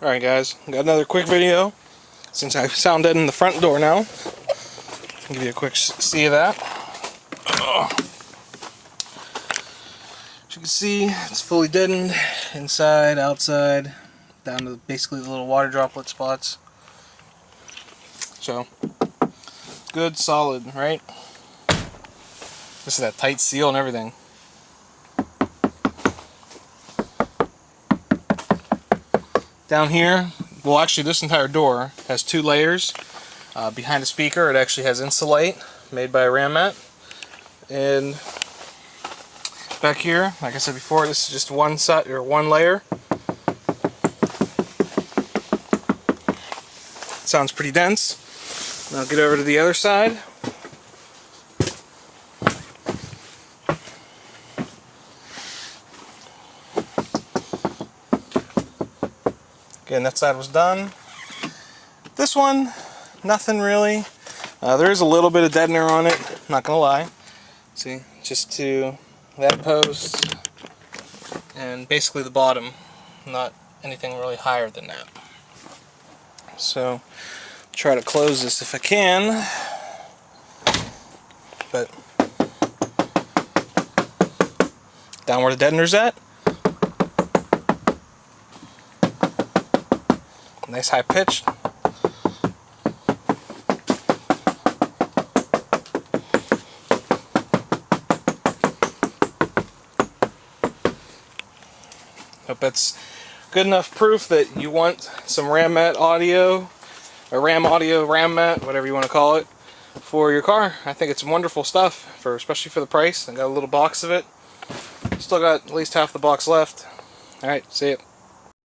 Alright guys, got another quick video since I sounded in the front door now. I'll give you a quick see of that. As you can see, it's fully deadened, inside, outside, down to basically the little water droplet spots. So, good, solid, right? This is that tight seal and everything. Down here, well actually this entire door has two layers. Behind the speaker it actually has Insulate made by Ram Mat. And back here, like I said before, this is just one layer. Sounds pretty dense. Now get over to the other side. Again, that side was done. This one, nothing really. There is a little bit of deadener on it, not gonna lie. See, just to that post and basically the bottom, not anything really higher than that. So, try to close this if I can. But down where the deadener's at. Nice high pitch. Hope that's good enough proof that you want some Ram Mat audio, or Ram Audio, Ram Mat, whatever you want to call it, for your car. I think it's wonderful stuff, especially for the price. I got a little box of it. Still got at least half the box left. Alright, see ya.